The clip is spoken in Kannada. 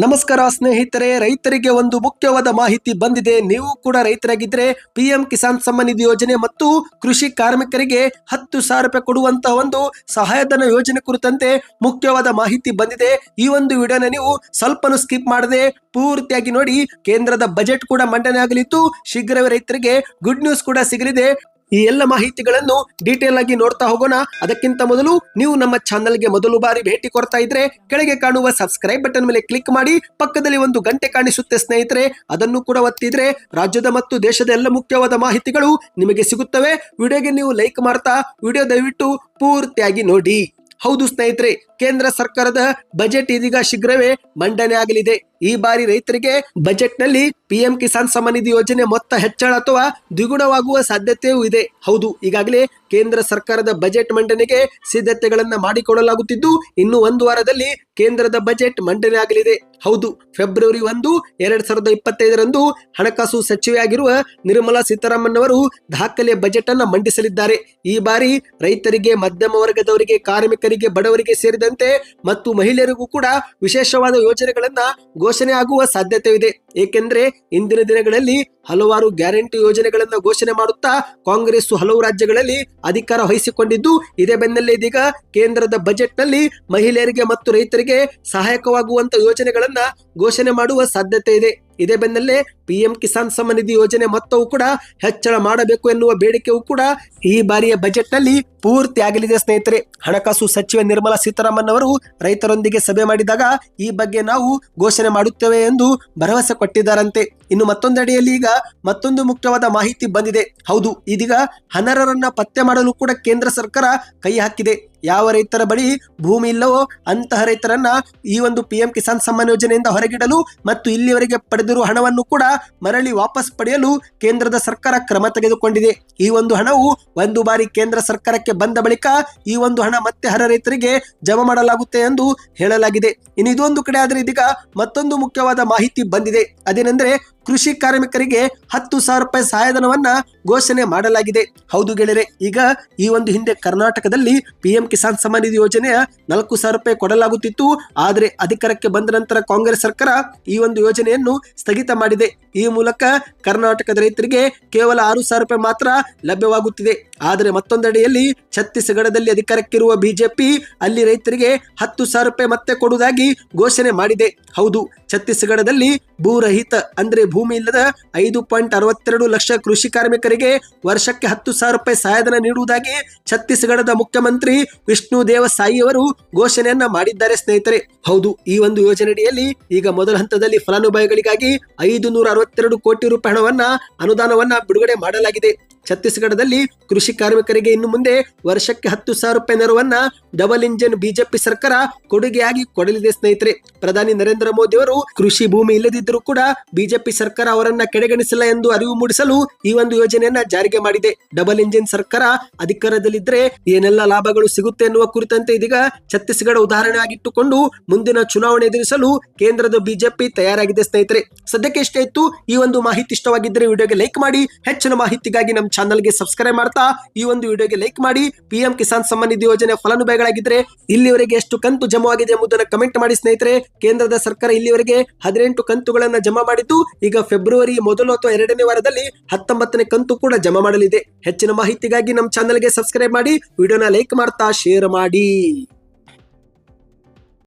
ನಮಸ್ಕಾರ ಸ್ನೇಹಿತರೆ, ರೈತರಿಗೆ ಒಂದು ಮುಖ್ಯವಾದ ಮಾಹಿತಿ ಬಂದಿದೆ. ನೀವು ಕೂಡ ರೈತರಾಗಿದ್ರೆ ಪಿಎಂ ಕಿಸಾನ್ ಸಮ್ಮಾನ್ ನಿಧಿ ಯೋಜನೆ ಮತ್ತು ಕೃಷಿ ಕಾರ್ಮಿಕರಿಗೆ 10,000 ರೂಪಾಯಿ ಕೊಡುವಂತಹ ಒಂದು ಸಹಾಯಧನ ಯೋಜನೆ ಕುರಿತಂತೆ ಮುಖ್ಯವಾದ ಮಾಹಿತಿ ಬಂದಿದೆ. ಈ ಒಂದು ವಿಡಿಯೋನ ನೀವು ಸ್ವಲ್ಪನೂ ಸ್ಕಿಪ್ ಮಾಡದೆ ಪೂರ್ತಿಯಾಗಿ ನೋಡಿ. ಕೇಂದ್ರದ ಬಜೆಟ್ ಕೂಡ ಮಂಡನೆ ಆಗಲಿದ್ದು, ಶೀಘ್ರವೇ ರೈತರಿಗೆ ಗುಡ್ ನ್ಯೂಸ್ ಕೂಡ ಸಿಗಲಿದೆ. ಈ ಎಲ್ಲ ಮಾಹಿತಿಗಳನ್ನು ಡೀಟೇಲ್ ಆಗಿ ನೋಡ್ತಾ ಹೋಗೋಣ. ಅದಕ್ಕಿಂತ ಮೊದಲು ನೀವು ನಮ್ಮ ಚಾನೆಲ್ಗೆ ಮೊದಲು ಬಾರಿ ಭೇಟಿ ಕೊಡ್ತಾ ಇದ್ರೆ ಕೆಳಗೆ ಕಾಣುವ ಸಬ್ಸ್ಕ್ರೈಬ್ ಬಟನ್ ಮೇಲೆ ಕ್ಲಿಕ್ ಮಾಡಿ, ಪಕ್ಕದಲ್ಲಿ ಒಂದು ಗಂಟೆ ಕಾಣಿಸುತ್ತೆ ಸ್ನೇಹಿತರೆ, ಅದನ್ನು ಕೂಡ ಒತ್ತಿದ್ರೆ ರಾಜ್ಯದ ಮತ್ತು ದೇಶದ ಎಲ್ಲ ಮುಖ್ಯವಾದ ಮಾಹಿತಿಗಳು ನಿಮಗೆ ಸಿಗುತ್ತವೆ. ವಿಡಿಯೋಗೆ ನೀವು ಲೈಕ್ ಮಾಡ್ತಾ ವಿಡಿಯೋ ದಯವಿಟ್ಟು ಪೂರ್ತಿಯಾಗಿ ನೋಡಿ. ಹೌದು ಸ್ನೇಹಿತರೆ, ಕೇಂದ್ರ ಸರ್ಕಾರದ ಬಜೆಟ್ ಇದೀಗ ಶೀಘ್ರವೇ ಮಂಡನೆ ಆಗಲಿದೆ. ಈ ಬಾರಿ ರೈತರಿಗೆ ಬಜೆಟ್ ನಲ್ಲಿ ಪಿಎಂ ಕಿಸಾನ್ ಸಮ್ಮಾನ್ ನಿಧಿ ಯೋಜನೆ ಮೊತ್ತ ಹೆಚ್ಚಳ ಅಥವಾ ದ್ವಿಗುಣವಾಗುವ ಸಾಧ್ಯತೆಯೂ ಇದೆ. ಹೌದು, ಈಗಾಗಲೇ ಕೇಂದ್ರ ಸರ್ಕಾರದ ಬಜೆಟ್ ಮಂಡನೆಗೆ ಸಿದ್ಧತೆಗಳನ್ನ ಮಾಡಿಕೊಳ್ಳಲಾಗುತ್ತಿದ್ದು, ಇನ್ನು ಒಂದು ವಾರದಲ್ಲಿ ಕೇಂದ್ರದ ಬಜೆಟ್ ಮಂಡನೆ ಆಗಲಿದೆ. ಹೌದು, ಫೆಬ್ರವರಿ 1, 2025ರಂದು ಹಣಕಾಸು ಸಚಿವೆಯಾಗಿರುವ ನಿರ್ಮಲಾ ಸೀತಾರಾಮನ್ ಅವರು ದಾಖಲೆ ಬಜೆಟ್ ಅನ್ನ ಮಂಡಿಸಲಿದ್ದಾರೆ. ಈ ಬಾರಿ ರೈತರಿಗೆ, ಮಧ್ಯಮ ವರ್ಗದವರಿಗೆ, ಕಾರ್ಮಿಕರಿಗೆ, ಬಡವರಿಗೆ ಸೇರಿದಂತೆ ಮತ್ತು ಮಹಿಳೆಯರಿಗೂ ಕೂಡ ವಿಶೇಷವಾದ ಯೋಜನೆಗಳನ್ನ ಘೋಷಣೆ ಆಗುವ ಸಾಧ್ಯತೆ ಇದೆ. ಏಕೆಂದ್ರೆ ಇಂದಿನ ದಿನಗಳಲ್ಲಿ ಹಲವಾರು ಗ್ಯಾರಂಟಿ ಯೋಜನೆಗಳನ್ನ ಘೋಷಣೆ ಮಾಡುತ್ತಾ ಕಾಂಗ್ರೆಸ್ ಹಲವು ರಾಜ್ಯಗಳಲ್ಲಿ ಅಧಿಕಾರ ವಹಿಸಿಕೊಂಡಿದ್ದು, ಇದೇ ಬೆನ್ನಲ್ಲೇ ಇದೀಗ ಕೇಂದ್ರದ ಬಜೆಟ್ ನಲ್ಲಿ ಮಹಿಳೆಯರಿಗೆ ಮತ್ತು ರೈತರಿಗೆ ಸಹಾಯಕವಾಗುವಂತ ಯೋಜನೆಗಳನ್ನ ಘೋಷಣೆ ಮಾಡುವ ಸಾಧ್ಯತೆ ಇದೆ. ಇದೇ ಬೆನ್ನಲ್ಲೇ ಪಿಎಂ ಕಿಸಾನ್ ಸಮ್ಮಾನ್ ನಿಧಿ ಯೋಜನೆ ಮೊತ್ತವೂ ಕೂಡ ಹೆಚ್ಚಳ ಮಾಡಬೇಕು ಎನ್ನುವ ಬೇಡಿಕೆಯೂ ಕೂಡ ಈ ಬಾರಿಯ ಬಜೆಟ್ ನಲ್ಲಿ ಪೂರ್ತಿ ಆಗಲಿದೆ ಸ್ನೇಹಿತರೆ. ಹಣಕಾಸು ಸಚಿವೆ ನಿರ್ಮಲಾ ಸೀತಾರಾಮನ್ ಅವರು ರೈತರೊಂದಿಗೆ ಸಭೆ ಮಾಡಿದಾಗ ಈ ಬಗ್ಗೆ ನಾವು ಘೋಷಣೆ ಮಾಡುತ್ತೇವೆ ಎಂದು ಭರವಸೆ ಕೊಟ್ಟಿದ್ದಾರಂತೆ. ಇನ್ನು ಮತ್ತೊಂದೆಡೆಯಲ್ಲಿ ಈಗ ಮತ್ತೊಂದು ಮುಖ್ಯವಾದ ಮಾಹಿತಿ ಬಂದಿದೆ. ಹೌದು, ಇದೀಗ ಅನರ್ಹರನ್ನ ಪತ್ತೆ ಮಾಡಲು ಕೂಡ ಕೇಂದ್ರ ಸರ್ಕಾರ ಕೈ ಹಾಕಿದೆ. ಯಾವ ರೈತರ ಬಳಿ ಭೂಮಿ ಇಲ್ಲವೋ ಅಂತಹ ರೈತರನ್ನ ಈ ಒಂದು ಪಿಎಂ ಕಿಸಾನ್ ಸಮ್ಮಾನ್ ಯೋಜನೆಯಿಂದ ಹೊರಗಿಡಲು ಮತ್ತು ಇಲ್ಲಿವರೆಗೆ ಪಡೆದಿರುವ ಹಣವನ್ನು ಕೂಡ ಮರಳಿ ವಾಪಸ್ ಪಡೆಯಲು ಕೇಂದ್ರದ ಸರ್ಕಾರ ಕ್ರಮ ತೆಗೆದುಕೊಂಡಿದೆ. ಈ ಒಂದು ಹಣವು ಒಂದು ಬಾರಿ ಕೇಂದ್ರ ಸರ್ಕಾರಕ್ಕೆ ಬಂದ ಬಳಿಕ ಈ ಒಂದು ಹಣ ಮತ್ತೆ ಅರ್ಹ ರೈತರಿಗೆ ಜಮಾ ಮಾಡಲಾಗುತ್ತೆ ಎಂದು ಹೇಳಲಾಗಿದೆ. ಇನ್ನು ಇದೊಂದು ಕಡೆ ಆದ್ರೆ ಇದೀಗ ಮತ್ತೊಂದು ಮುಖ್ಯವಾದ ಮಾಹಿತಿ ಬಂದಿದೆ. ಅದೇನೆಂದ್ರೆ ಕೃಷಿ ಕಾರ್ಮಿಕರಿಗೆ 10,000 ರೂಪಾಯಿ ಸಹಾಯಧನವನ್ನ ಘೋಷಣೆ ಮಾಡಲಾಗಿದೆ. ಹೌದು ಗೆಳೆಯರೆ, ಈಗ ಈ ಒಂದು ಹಿಂದೆ ಕರ್ನಾಟಕದಲ್ಲಿ ಪಿಎಂ ಕಿಸಾನ್ ಸಮ್ಮಾನ್ ನಿಧಿ ಯೋಜನೆಯ 4,000 ರೂಪಾಯಿ ಕೊಡಲಾಗುತ್ತಿತ್ತು. ಆದರೆ ಅಧಿಕಾರಕ್ಕೆ ಬಂದ ನಂತರ ಕಾಂಗ್ರೆಸ್ ಸರ್ಕಾರ ಈ ಒಂದು ಯೋಜನೆಯನ್ನು ಸ್ಥಗಿತ ಮಾಡಿದೆ. ಈ ಮೂಲಕ ಕರ್ನಾಟಕದ ರೈತರಿಗೆ ಕೇವಲ 6,000 ರೂಪಾಯಿ ಮಾತ್ರ ಲಭ್ಯವಾಗುತ್ತಿದೆ. ಆದರೆ ಮತ್ತೊಂದೆಡೆಯಲ್ಲಿ ಛತ್ತೀಸ್ಗಢದಲ್ಲಿ ಅಧಿಕಾರಕ್ಕಿರುವ ಬಿಜೆಪಿ ಅಲ್ಲಿ ರೈತರಿಗೆ 10,000 ರೂಪಾಯಿ ಮತ್ತೆ ಕೊಡುವುದಾಗಿ ಘೋಷಣೆ ಮಾಡಿದೆ. ಹೌದು, ಛತ್ತೀಸ್ಗಢದಲ್ಲಿ ಭೂರಹಿತ ಅಂದ್ರೆ ಭೂಮಿ ಇಲ್ಲದ 5.62 ಲಕ್ಷ ಕೃಷಿ ಕಾರ್ಮಿಕರಿಗೆ ವರ್ಷಕ್ಕೆ 10,000 ರೂಪಾಯಿ ಸಹಾಯಧನ ನೀಡುವುದಾಗಿ ಛತ್ತೀಸ್ಗಢದ ಮುಖ್ಯಮಂತ್ರಿ ವಿಷ್ಣು ದೇವ ಸಾಯಿ ಅವರು ಘೋಷಣೆಯನ್ನ ಮಾಡಿದ್ದಾರೆ ಸ್ನೇಹಿತರೆ. ಹೌದು, ಈ ಒಂದು ಯೋಜನೆಯಡಿಯಲ್ಲಿ ಈಗ ಮೊದಲ ಹಂತದಲ್ಲಿ ಫಲಾನುಭವಿಗಳಿಗಾಗಿ 562 ಕೋಟಿ ರೂಪಾಯಿ ಹಣವನ್ನ ಅನುದಾನವನ್ನ ಬಿಡುಗಡೆ ಮಾಡಲಾಗಿದೆ. ಛತ್ತೀಸ್ಗಢದಲ್ಲಿ ಕೃಷಿ ಕಾರ್ಮಿಕರಿಗೆ ಇನ್ನು ಮುಂದೆ ವರ್ಷಕ್ಕೆ 10,000 ರೂಪಾಯಿ ನೆರವನ್ನ ಡಬಲ್ ಇಂಜಿನ್ ಬಿಜೆಪಿ ಸರ್ಕಾರ ಕೊಡುಗೆಯಾಗಿ ಕೊಡಲಿದೆ ಸ್ನೇಹಿತರೆ. ಪ್ರಧಾನಿ ನರೇಂದ್ರ ಮೋದಿ ಅವರು ಕೃಷಿ ಭೂಮಿ ಇಲ್ಲದಿದ್ದರೂ ಕೂಡ ಬಿಜೆಪಿ ಸರ್ಕಾರ ಅವರನ್ನ ಕೆಡೆಗಣಿಸಿಲ್ಲ ಎಂದು ಅರಿವು ಮೂಡಿಸಲು ಈ ಒಂದು ಯೋಜನೆಯನ್ನ ಜಾರಿಗೆ ಮಾಡಿದೆ. ಡಬಲ್ ಇಂಜಿನ್ ಸರ್ಕಾರ ಅಧಿಕಾರದಲ್ಲಿದ್ದರೆ ಏನೆಲ್ಲ ಲಾಭಗಳು ಸಿಗುತ್ತೆ ಎನ್ನುವ ಕುರಿತಂತೆ ಇದೀಗ ಛತ್ತೀಸ್ಗಢ ಉದಾಹರಣೆ ಆಗಿಟ್ಟುಕೊಂಡು ಮುಂದಿನ ಚುನಾವಣೆ ಎದುರಿಸಲು ಕೇಂದ್ರದ ಬಿಜೆಪಿ ತಯಾರಾಗಿದೆ ಸ್ನೇಹಿತರೆ. ಸದ್ಯಕ್ಕೆ ಇಷ್ಟೇ ಇತ್ತು. ಈ ಒಂದು ಮಾಹಿತಿ ಇಷ್ಟವಾಗಿದ್ದರೆ ವಿಡಿಯೋಗೆ ಲೈಕ್ ಮಾಡಿ. ಹೆಚ್ಚಿನ ಮಾಹಿತಿಗಾಗಿ ನಮ್ಮ ಚಾನಲ್ಗೆ ಸಬ್ಸ್ಕ್ರೈಬ್ ಮಾಡ್ತಾ ಈ ಒಂದು ವಿಡಿಯೋಗೆ ಲೈಕ್ ಮಾಡಿ. ಪಿಎಂ ಕಿಸಾನ್ ಸಮ್ಮಾನ್ ನಿಧಿ ಯೋಜನೆ ಫಲಾನುಭವಿಗಳಾಗಿದ್ರೆ ಇಲ್ಲಿವರೆಗೆ ಎಷ್ಟು ಕಂತು ಜಮಾ ಆಗಿದೆ ಎಂಬುದನ್ನು ಕಮೆಂಟ್ ಮಾಡಿ ಸ್ನೇಹಿತರೆ. ಕೇಂದ್ರದ ಸರ್ಕಾರ ಇಲ್ಲಿವರೆಗೆ 18 ಕಂತುಗಳನ್ನ ಜಮಾ ಮಾಡಿದ್ದು, ಈಗ ಫೆಬ್ರವರಿ 1 ಅಥವಾ 2ನೇ ವಾರದಲ್ಲಿ 19ನೇ ಕಂತು ಕೂಡ ಜಮಾ ಮಾಡಲಿದೆ. ಹೆಚ್ಚಿನ ಮಾಹಿತಿಗಾಗಿ ನಮ್ಮ ಚಾನಲ್ಗೆ ಸಬ್ಸ್ಕ್ರೈಬ್ ಮಾಡಿ, ವಿಡಿಯೋನ ಲೈಕ್ ಮಾಡ್ತಾ ಶೇರ್ ಮಾಡಿ.